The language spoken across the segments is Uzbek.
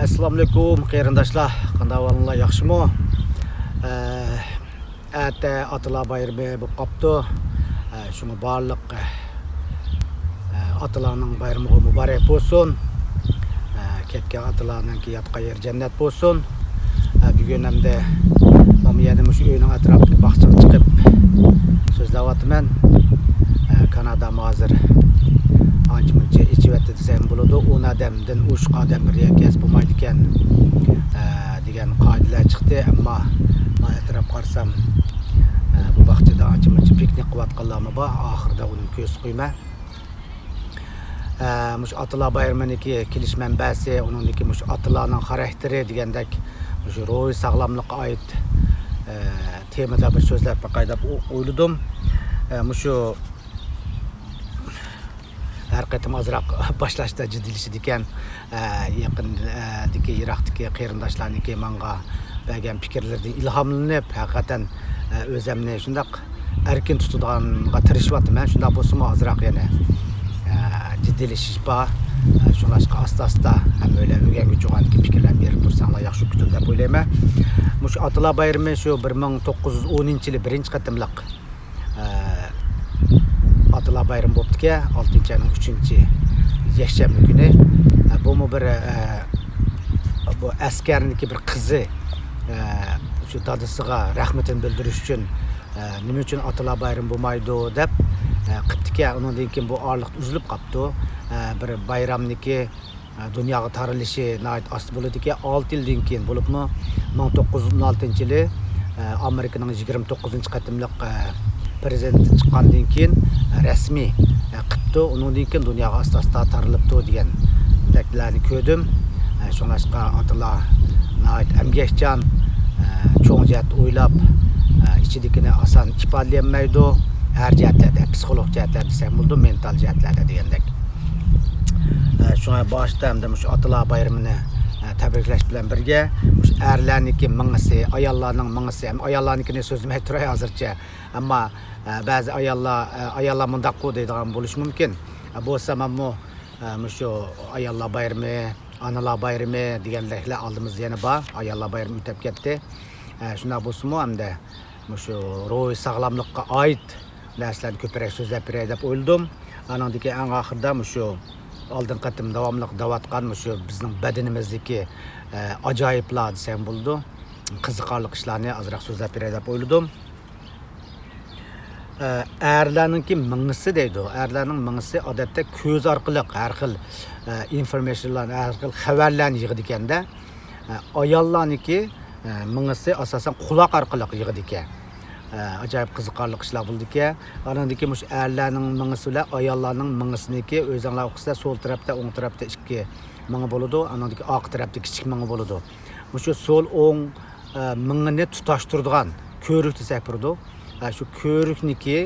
Assalamualaikum qarindoshlar, qanday ahvolinglar, yaxshimi? Atىlar bayrimi bo'lib qopti. Shunga barliq ئاتىلارنىڭ bayrimi muborak bo'lsin. Ketgan ئاتىلارنىڭki yotgan yer jannat bo'lsin. Bugun hamda men yana shu uyning atrofiga bog'chaga chiqib so'zlayapman. Kanada hozir ancha-muncha ichivatdi desam bo'ladi. 10 odamdan 3 odam bir yakkas bo'lmaydi ekan degan qoidalar chiqdi, ammo men e'tirof qarsam bu bog'chada ancha-muncha piknik qilayotganlarmi bor, oxirida uning ko'z qo'yma. Mush ئاتىلار bayraminiki kelish manbasi, uningki mush ئاتىلارنىڭ xarakteri degandek mush روھى sog'lamliqqa oid temada bir so'zlar qaydab o'yladim. Mushu her qatim azroq boshlashda jiddiylashish ekan, yaqindagi yiroqdagi qarindoshlarniki menga bergan fikrlardan ilhomlanib, haqiqatan o'zimni shundoq erkin tutadiganga tirishyapman. Shundoq bo'lsa-mu azroq yana jiddiylashish bor. Shunlashqa asta-asta ham o'yla o'rganguchiganki fikrlar berib tursanglar yaxshi kutilib deb o'ylayman. Mush ئاتىلار bayrami shu 1910-yil birinchi qatimliq ئاتىلار bayrami bo'libdi-ki, 6-ayning 3-yakshanba kuni. Bu bir bu askarniki bir qizi shu dadasiga rahmatini bildirish uchun nima uchun ئاتىلار bayrami bo'lmaydi deb qiptiki, undan keyin bu orliq uzilib qopti. Bir bayramniki dunyoga taralishi nihoyat ost bo'ladi-ki, 6 yildan keyin bo'libmi 1916-yili Amerikaning 29-qatimliq prezidenti chiqqandan keyin rasmiy qipti, undan keyin dunyoga asta-asta tarilibdi degan daklarni ko'rdim. Shunlashqa ئاتىلار nihoyat emgakchan, cho'ng jihat o'ylab, ichidagini oson ifodalayolmaydi. Her jihatlarda, psixolog jihatlarda desam bo'ldi, mental jihatlarda degandek. Shunga boshda hamda shu ئاتىلار bayramini tabriklash bilan birga shu erlarniki mingisi, ayollarning mingisi, ham ayollarnikini so'zlamay turay hozircha. Ammo ba'zi ayollar mundaq deydigan bo'lishi mumkin. Bo'lsa hammo shu ayollar bayrami, analar bayrami deganlarga oldimizda yana bor. Ayollar bayrami o'tib ketdi. Shunday bo'lsa-mu hamda shu روھى sog'lamliqqa oid narsalarni ko'proq so'zlab beray deb o'yladim. Anandagi eng oxirida shu oldin qatim davomli davatgan shu bizning badanimizdagi ajoyiblar desam bo'ldi. Qiziqarli ishlarni azroq so'zlab beray deb o'yladim. Erlarningki mingisi deydi. Erlarning mingisi odatda ko'z orqali har xil informationlarni, har xil xabarlarni yig'adi ekanda, ayollarniki mingisi asosan quloq orqali yig'adi ekan. Ajoyib qiziqarli ishlar bo'ldi-ki, anandagi mush erlarning mingisi bilan ayollarning mingisiniki o'zinglar o'qisa so'l tarafda, o'ng tarafda ikki mingi bo'ladi, anandagi oq tarafda kichik mingi bo'ladi. Mushu so'l o'ng mingini tutashtiradigan ko'rik desak turdi. Shu ko'rikniki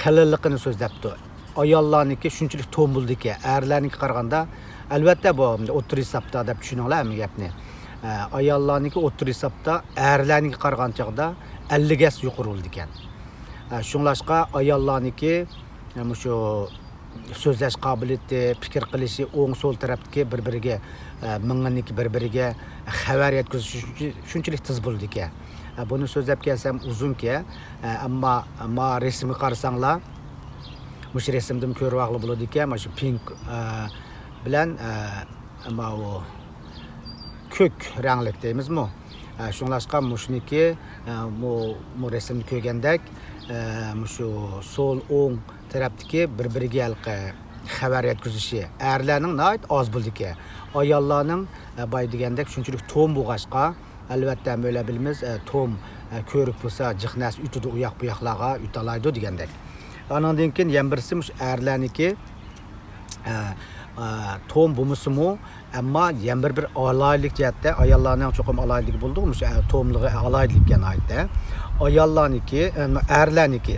qalinligini so'zlabdi. Ayollarniki shunchalik to'm bo'ldi-ki, erlarniki qaraganda albatta bu o'tir hisobda deb tushuninglar bu gapni. Ayollarniki o'tir hisobda, erlarniki qaragan chaqda 50 gas yuqori bo'ldi ekan. Shunlashqa ayollarniki shu so'zlash qobiliyati, fikr qilishi o'ng so'l tarafdagi bir-biriga minginiki bir-biriga xabar yetkazish shunchalik tez bo'ldi ekan. Buni so'zlab kelsam uzun-ki, ammo resmni qarasanglar, mush resmdan ko'rvoqli bo'ladi ekan, shu pink bilan ammo u ko'k ranglik deymizmi? Shunlashqa mushniki bu resimni ko'rgandek shu so'l o'ng tarafdagi bir-biriga xabar yetkazishi erlarning nihoyat oz bo'ldi-ki, ayollarning boy degandek shunchalik to'm bo'lg'achqa, albatta o'yla bilamiz, to'm ko'rik bo'lsa jiqnas ütidi u yoq bu yoqlarga utalaydi degandek. Andan keyin yana birisi erlarniki to'm bo'lmasa-mu, ammo yana bir alaylik jihatda ayollarning cho'qim alayligi bo'ldi, shu to'mligi alaylikka oidda. Ayollarniki, erlarniki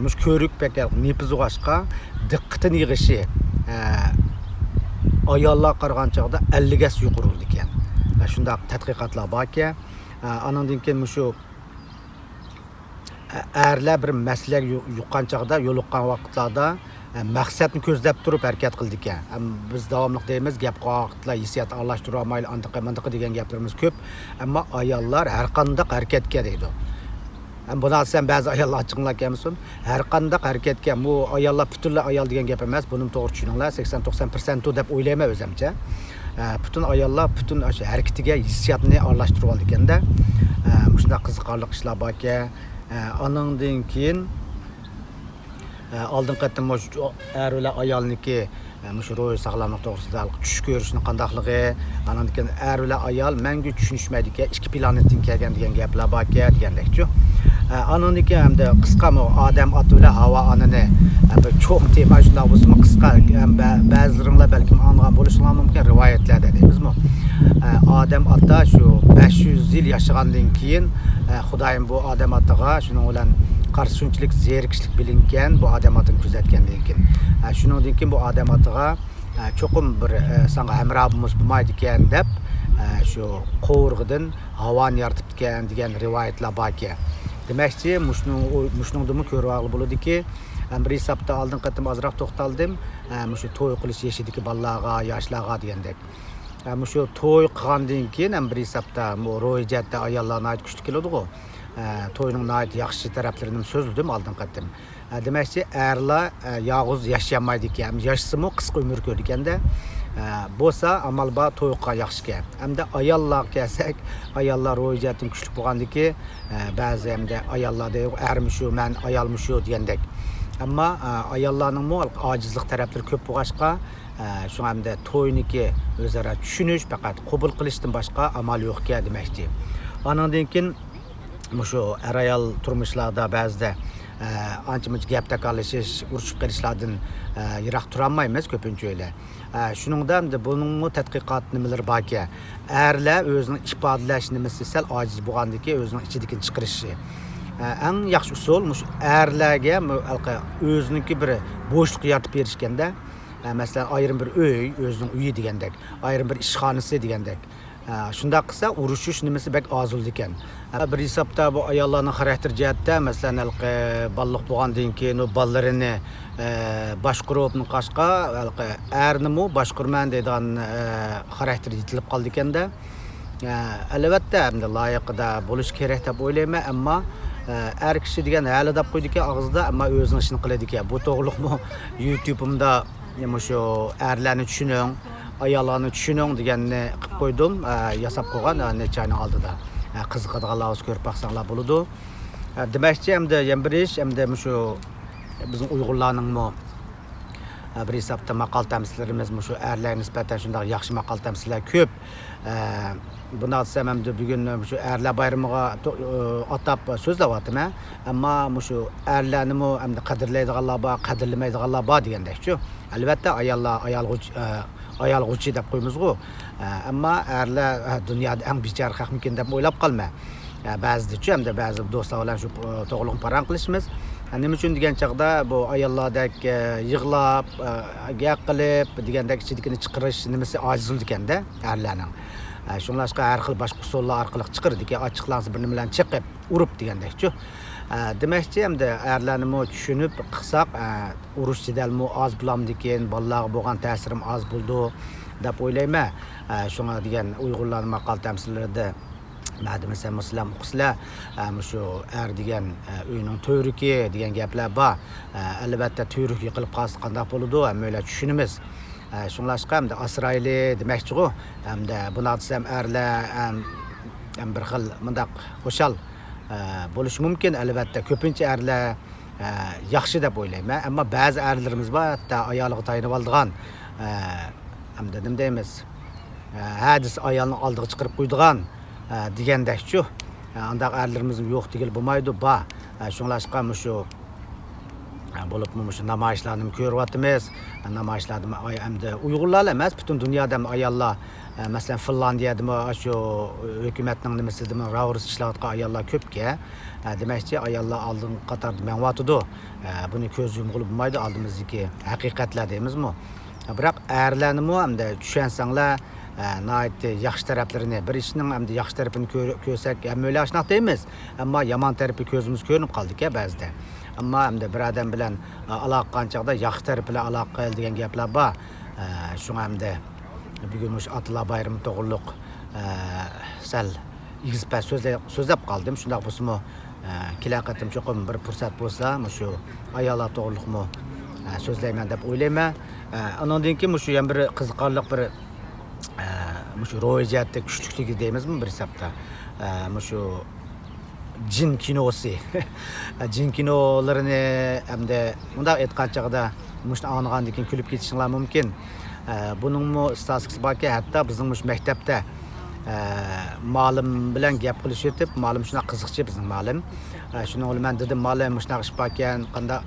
mush ko'rik bekal nepizug'ashqa diqqatini yig'ishi ayollar qaragan chaqda 50 gas yuqori bo'ldi ekan. Shunday tadqiqotlar borki, andan keyin shu erlar bir masala yuqqan chaqda, yo'liqqan vaqtlarda maqsadni ko'zlab turib harakat qildi ekan. Biz davomli deymiz, gap qoqitlar, hissiyat aralashtirib olmayli, antiqa degan gaplarimiz ko'p. Ammo ayollar har qanday harakatga deydi. Buni alsam ba'zi ayollar achchiqlar ekanmisin. Har qanday harakatga, bu ayollar butunlay ayol degan gap emas. Buni to'g'ri tushuninglar, 80-90% deb o'ylayman o'zimcha. Bütün ayollar bütün o'sha harakatiga hissiyatni aralashtirib oldi ekanda. Shunday qiziqarli ishlar bor ekan. Anandan keyin oldin qatim erlar ayolniki shu ro'y sog'lomlik to'g'risida tush ko'rishni qandaqligi, andan keyin erlar ayol menga tushunishmaydi ekan, ikki planetdan kelgan degan gaplar bor ekan degandekchi. Andan keyin hamda qisqa odam oti bilan havo onani bir cho'q tema shunday bo'lsa qisqa ba'zilaringlar balkim anlagan bo'lishinglar mumkin rivoyatlarda deymizmi. Odam ota shu 500 yil yashagandan keyin Xudoyim bu odam otaga shuning bilan qarshi shunchalik zerikishlik bilingan bu odam otini kuzatgandan keyin shuningdan keyin bu odam otaga cho'qim bir senga hamrohimiz bo'lmaydi ekan deb shu qovurg'idan havoni yaratibgan degan rivoyatlar bor ekan. Demakchi, mushningdimi ko'rib bo'ladiki, bir hisobda oldin qatim ozroq to'xtaldim, shu to'y qilish yeshidagi bolalarga, yoshlarga degandek. Shu to'y qilgandan keyin bir hisobda ro'yjatda ayollarni ayt kuchli keladi-ku. To'yning yaxshi taraflarini so'zladim oldin qatim. Demakchi, erlar yolg'iz yashamaydi ekan, yashasimi qisqa umr ko'rdi ekanda. Bo'lsa amal bor to'yga yaxshi ekan. Hamda ayollar kelsak, ayollar ro'yjatning kuchli bo'lgandiki, ba'zi hamda ayollarda ermishu, men ayolmishu degandek. Ammo ayollarning ojizlik taraflari ko'p bo'lg'ashqa, shu hamda to'yniki o'zaro tushunish, faqat qabul qilishdan boshqa amal yo'q ekan demakchi. Andan keyin shu ayol turmushlarda ba'zida ancha-muncha gap taqalishish, urishib qilishlardan yiroq turolmaymiz ko'pincha o'ylar. Shuningda hamda buning tadqiqot nimalari bor ekan. Erlar o'zining ifodalash nimasi sal ojiz bo'lgandiki, o'zining ichidagi chiqarishi. Eng yaxshi usul shu erlarga o'ziniki bir bo'shliq yaratib berishganda, masalan, ayrim bir uy, o'zining uyi degandek, ayrim bir ishxonasi degandek. Shunda qilsa urushish nimasi bak ozildi ekan. Bir hisobda bu ayollarning xarakter jihatda, masalan, balliq bo'lgandan keyin u bolalarni boshqaribni qashqa, ernimi boshqarman deydigan xarakter yetilib qoldi ekanda. Albatta, hamda loyiqida bo'lish kerak deb o'ylayman, ammo er kishi degan hali deb qo'ydi ekan og'zida, ammo o'zining ishini qiladi ekan. Bu to'g'riliqmi? YouTube'imda shu erlarni tushuning, ayollarni tushuning deganni qilib qo'ydim, yasab qo'ygan necha oyning oldida. Qiziqadiganlar o'z ko'rib baqsanglar bo'ladi. Demakchi, hamda bir ish, hamda shu bizning Uyg'urlarning bir hisobda maqol tamsillarimiz shu erlarga nisbatan shunday yaxshi maqol tamsillar ko'p. Buni aytsam hamda bugun shu erlar bayramiga atab so'zlayapman, ammo shu erlarni hamda qadrlaydiganlar bor, qadrlamaydiganlar bor degandek-ku. Albatta ayolg'uchi deb qo'ymiz-ku. Ammo erlar dunyoda eng bechora xalqmikin deb o'ylab qolma. Ba'zida-chi hamda ba'zi do'stlar bilan shu to'g'rilik paran qilishimiz. Nima uchun degan chaqda bu ayollardek yig'lab, gap qilib degandek ichidikini chiqarish nimasi ojizlik ekanda erlarning. Shunlashqa har xil boshqa usullar orqali chiqirdi ekan, ochiqlansa bir nima bilan chiqib, urib degandek-chi. Demakchi, hamda erlarni tushunib qilsak, urush jidalmi oz bo'lamdikan, bolalarga bo'lgan ta'sirim oz bo'ldi deb o'ylayman. Shunga degan Uyg'urlar maqol tamsillarida madimasa muslim o'qislar shu er degan uyning to'riki degan gaplar bor. Albatta to'rik yiqilib qolsa qanday bo'ladi, hamma o'ylar tushunimiz. Shunlashqa hamda asrayli demakchi-ku. Hamda buni aytsam erlar bir xil mundaq xo'shal bo'lishi mumkin. Albatta ko'pincha erlar yaxshi deb o'ylayman, ammo ba'zi erlarimiz bor, hatto ayoliga tayinib oldigan hamda nima deymiz, hadis ayolning oldiga chiqarib qo'ydigan degandek-chu. Undaq erlarimiz yo'q degil bo'lmaydi, bor. Shunlashqa shu bo'lib shu namoyishlarni ko'ryapmiz. Namoyishlarda hamda Uyg'urlar emas, butun dunyoda ayollar, masalan Finlandiyada shu hukumatning nimasidami ravris ishlayotgan ayollar ko'pga. Demakchi, ayollar oldin qatorda menyapti. Buni ko'z yumib bo'lmaydi, oldimizdagi haqiqatlar deymizmi? Biroq erlarni hamda tushansanglar, yaxshi taraflarini, bir ishning hamda yaxshi tarafini ko'rsak, hamma o'ylashni deymiz, ammo yomon tarafi ko'zimiz ko'rinib qoldi-ku ba'zida. Ammo hamda bir odam bilan aloqa qanchaqda yaxshi taraf bilan aloqa qil degan gaplar bor. Shunga hamda bugun o'sha Atilla bayrami to'g'riliq sal igizpa so'zlab qoldim. Shundoq bo'lsa-mu, kelaqatim cho'qim bir fursat bo'lsa, shu ayollar to'g'riliqmi so'zlayman deb o'ylayman. Andan keyin shu ham bir qiziqarli bir shu ro'yatda kuchlikligi deymizmi bir hisobda. Shu jin kinosi. Jin kinolarini hamda undaq aytgan chaqda mushni anglagandan keyin kulib ketishinglar mumkin. Buningmi statistikasi borki, hatto bizning mush maktabda ma'lum bilan gap qilish o'tib, ma'lum shuna qiziqchi bizning ma'lum. Shuni o'ylayman dedim, ma'lum shunaqa ish borkan, qanday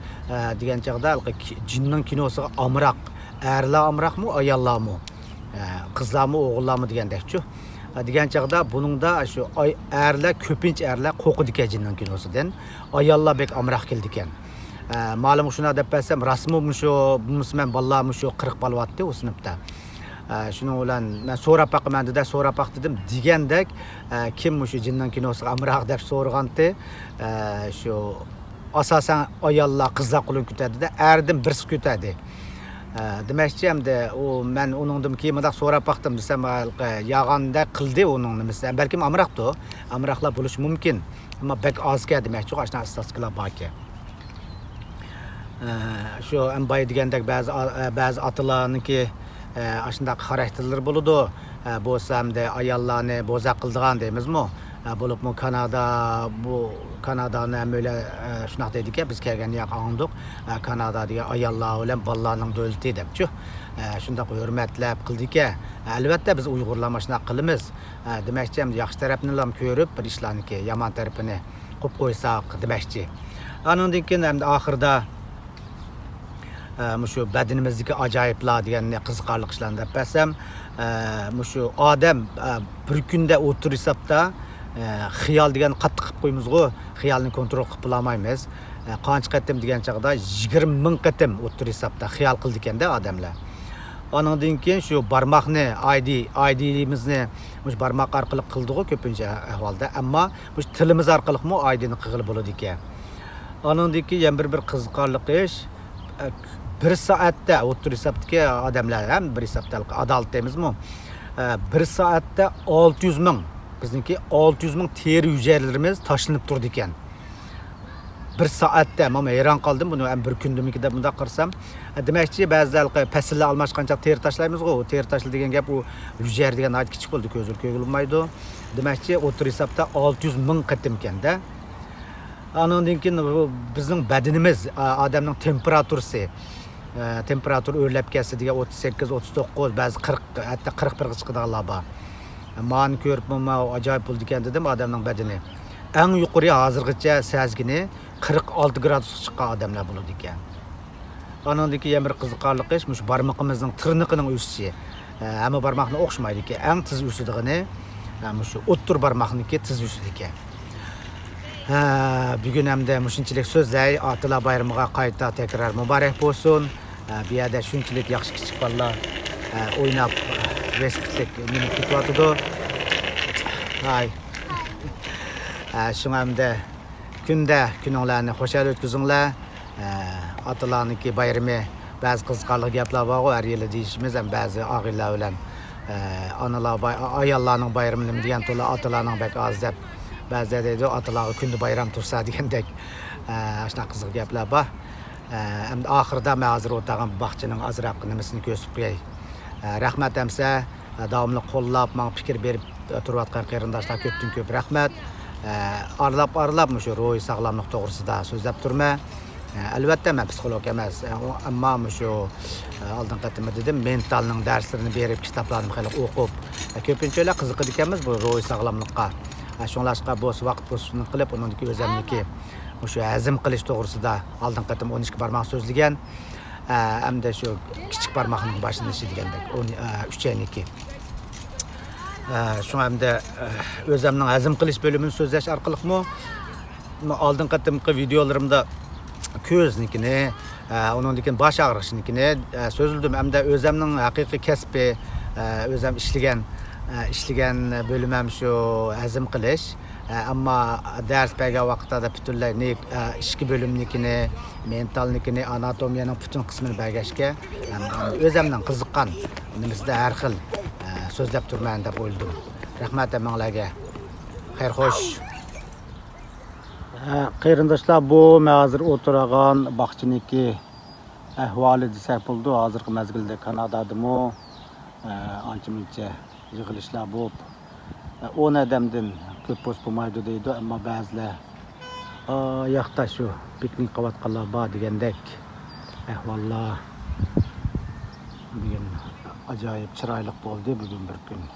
degan chaqda jinning kinosiga amroq, erlar amroqmi, ayollarmi, qizlarmi, o'g'illarmi degandekchu. Degan chaqda buningda shu erlar ko'pincha erlar qo'rqidi ekan jinning kinosidan, ayollar bek amroq keldi ekan. Ma'lum shuna deb bilsam, rasmi shu musulmon bolalar shu 40 bolyapti o sinfda. Shuning bilan men so'rab baqaman dedim degandek, kim shu jinning kinosiga amroq deb so'raganda, shu asosan ayollar qizlar qo'lini ko'tardi-da, erdim birsi ko'tardi. Demakchi hamda men uningdan keyin bundoq so'rab baqdim desam, yag'anda qildi uning nimasi. Balkim amroqdir, amroqlar bo'lishi mumkin, ammo bek ozga demakchi, ashna statistikalar borki. Shu boy degandek ba'zi atalarniki ashundaq xarakterlar bo'ladi. Bo'lsa hamda ayollarni bo'zaq qildigan deymizmi? Bo'libmi Kanadani ham o'yla shunaqa deydi-ki, biz kelgan yoq andiq. Kanada degan ayollar bilan bolalarning davlati debchi. Shundaq hurmatlab qildik-ki, albatta biz Uyg'urlar shunaqa qilamiz. Demakchi ham yaxshi tarafini ham ko'rib, bir ishlarniki yomon tarafini qo'yib qo'ysak demakchi. Andan keyin ham oxirida shu badanimizdagi ajoyiblar degan qiziqarli ishlarni deb bilsam, shu odam bir kunda o'tir hisobda xiyol degan qattiq qilib qo'ymiz-ku, xiyolni kontrol qilib olmaymiz. Qancha qatim degan chaqda 20 ming qatim o'tir hisobda xiyol qildi ekanda odamlar. Ondan keyin shu barmoqni ID'imizni mush barmoq orqali qildi-ku ko'pincha ahvolda, ammo mush tilimiz orqali-mi ID'ni qilib bo'ladi ekan. Ondan keyin ham bir qiziqarli ish, bir soatda o'tir hisobdagi odamlar ham bir hisobda adolat deymizmi? Bir soatda 600 ming, bizniki 600 ming teri hujayralarimiz tashlanib turdi ekan. Bir soatda, men hayron qoldim buni ham bir kundimikida bunda qarsam. Demakchi ba'zilar fasllar almashqancha teri tashlaymiz-ku, teri tashla degan gap u hujayra degan ayt kichik bo'ldi, ko'zil ko'rilmaydi. Demakchi o'tir hisobda 600 ming qatim ekanda. Andan keyin bizning badanimiz, odamning temperatur o'rlab kelsa degan 38, 39, ba'zi 40, hatto 41 ga chiqadiganlar bor. Mani ko'rib ajoyib bo'ldi ekan dedim odamning badani. Eng yuqori hozirgacha sezgini 46 gradusga chiqqan odamlar bo'ladi ekan. Andan keyin bir qiziqarli ish, mush barmoqimizning tirniqining o'sishi. Hamma barmoqni o'xshamaydi ekan. Eng tiz o'sidigini mush o'ttir barmoqniki tiz o'sidi ekan. Bugun hamda shunchalik so'zlay, Atilla bayramiga qayta tekrar muborak bo'lsin. Bu yerda shunchalik yaxshi kichik bolalar o'ynab vestlik meni kutyapti. Hay. Shunga hamda kuninglarni xo'shal o'tkazinglar. Atalarniki bayrami ba'zi qiziqarli gaplar bor, har yili deyishimiz ham ba'zi og'illar bilan ayollarning bayramini degan to'la atalarning bek oz deb ba'zilar deydi, atalarga kunda bayram tursa degandek shunaqa qiziq gaplar bor. Hamda oxirida men hozir o'tirgan bog'chaning azroq nimasini ko'rsatib qo'yay. Rahmat hamsa, davomli qo'llab, menga fikr berib turayotgan qarindoshlar ko'pdan ko'p rahmat. Arlab shu ruhiy sog'lomlik to'g'risida so'zlab turma. Albatta men psixolog emas, ammo shu oldin qatim dedim, mentalning darslarini berib, kitoblarni xalq o'qib, ko'pincha qiziqadi ekanmiz bu ruhiy sog'lomlikqa. Shunlashqa bo'z vaqt bo'lishini qilib, uningki o'zimniki shu hazm qilish to'g'risida oldin qatim 12 barmoq so'zlagan, hamda shu kichik barmoqning boshini degandek 3-niki. Shu hamda o'zimning hazm qilish bo'limini so'zlash orqali oldin qatimki videolarimda ko'znikini, uningdan bosh og'rishnikini so'zildim, hamda o'zimning haqiqiy kasbi, o'zim ishlagan ishlagan bölüm ham shu hazm qilish. Ammo dars bergan vaqtida butunlay ishki bo'limnikini, mentalnikini, anatomiyaning butun qismini bergashga o'zimdan qiziqqan nimasida har xil so'zlab turman deb o'yladim. Rahmat hammalarga. Xayr xo'sh. Qarindoshlar, bu men hozir o'tirgan bog'chiniki ahvoli desak bo'ldi. Hozirgi mezgilda Kanadadami ancha-muncha yig'ilishlar bo'lib 10 odamdan ko'p bo's bo'lmaydi deydi, ammo ba'zilar yoqda shu piknik qilayotganlar bor degandek ahvollar bugun ajoyib chiroyli bo'ldi bugun bir kun.